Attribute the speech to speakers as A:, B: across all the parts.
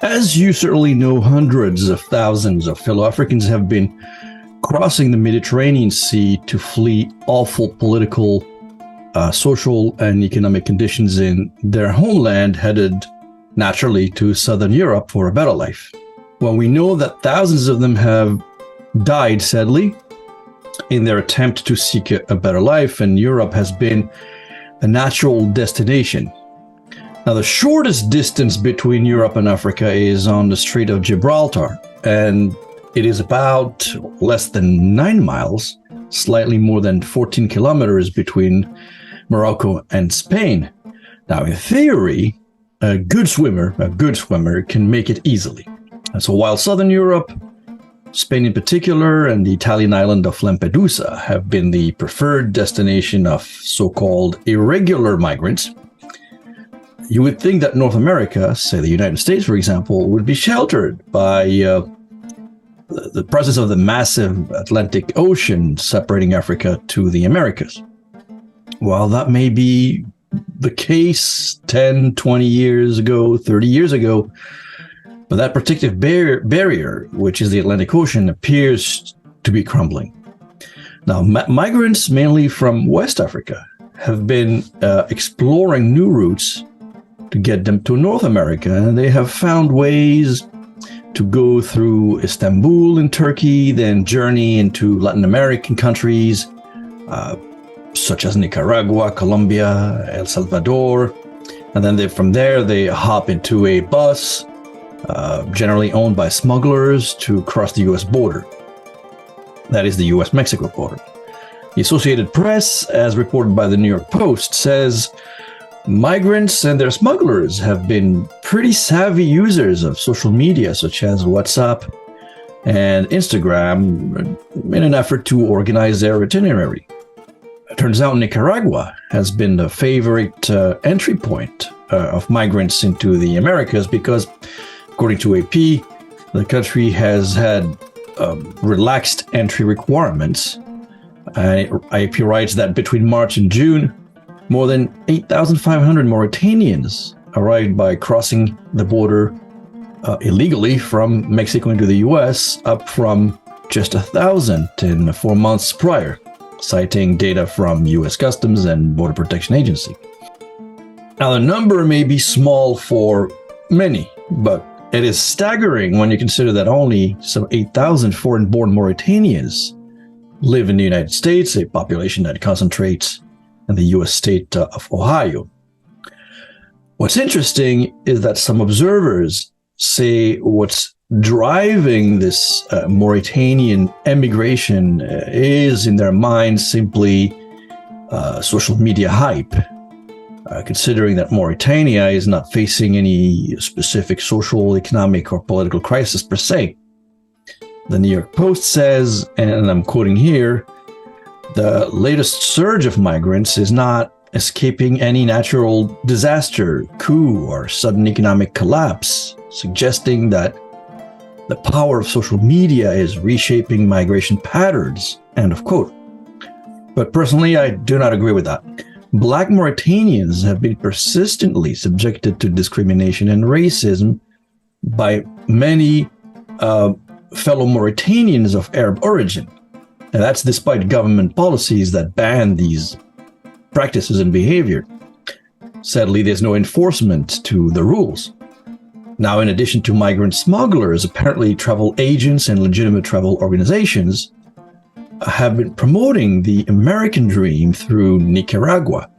A: As you certainly know, hundreds of thousands of fellow Africans have been crossing the Mediterranean Sea to flee awful political, social, and economic conditions in their homeland, headed naturally to Southern Europe for a better life. Well, we know that thousands of them have died, sadly, in their attempt to seek a better life, and Europe has been a natural destination. Now, the shortest distance between Europe and Africa is on the Strait of Gibraltar, and it is about less than 9 miles, slightly more than 14 kilometers between Morocco and Spain. Now, in theory, a good swimmer can make it easily. And so while Southern Europe, Spain in particular, and the Italian island of Lampedusa have been the preferred destination of so-called irregular migrants, you would think that North America, say the United States, for example, would be sheltered by the presence of the massive Atlantic Ocean separating Africa to the Americas. While that may be the case 10, 20 years ago, 30 years ago, but that protective barrier, which is the Atlantic Ocean, appears to be crumbling. Now, migrants, mainly from West Africa, have been exploring new routes to get them to North America, and they have found ways to go through Istanbul in Turkey, then journey into Latin American countries, such as Nicaragua, Colombia, El Salvador, and then from there they hop into a bus, generally owned by smugglers, to cross the U.S. border. That is the U.S.-Mexico border. The Associated Press, as reported by the New York Post, says migrants and their smugglers have been pretty savvy users of social media, such as WhatsApp and Instagram, in an effort to organize their itinerary. It turns out Nicaragua has been the favorite entry point of migrants into the Americas because, according to AP, the country has had relaxed entry requirements. AP writes that between March and June, more than 8,500 Mauritanians arrived by crossing the border illegally from Mexico into the U.S., up from just 1,000 in 4 months prior, citing data from U.S. Customs and Border Protection Agency. Now, the number may be small for many, but it is staggering when you consider that only some 8,000 foreign-born Mauritanians live in the United States, a population that concentrates in the U.S. state of Ohio. What's interesting is that some observers say what's driving this Mauritanian emigration is, in their minds, simply social media hype, considering that Mauritania is not facing any specific social, economic, or political crisis per se. The New York Post says, and I'm quoting here, the latest surge of migrants is not escaping any natural disaster, coup, or sudden economic collapse, suggesting that the power of social media is reshaping migration patterns, end of quote. But personally, I do not agree with that. Black Mauritanians have been persistently subjected to discrimination and racism by many fellow Mauritanians of Arab origin. And that's despite government policies that ban these practices and behavior. Sadly, there's no enforcement to the rules. Now, in addition to migrant smugglers, apparently travel agents and legitimate travel organizations have been promoting the American dream through Nicaragua.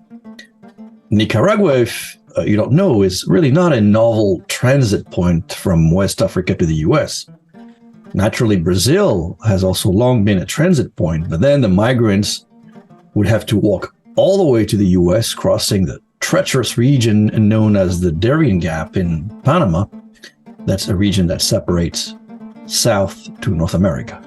A: Nicaragua, if you don't know, is really not a novel transit point from West Africa to the US. Naturally, Brazil has also long been a transit point, but then the migrants would have to walk all the way to the US, crossing the treacherous region known as the Darien Gap in Panama. That's a region that separates South to North America.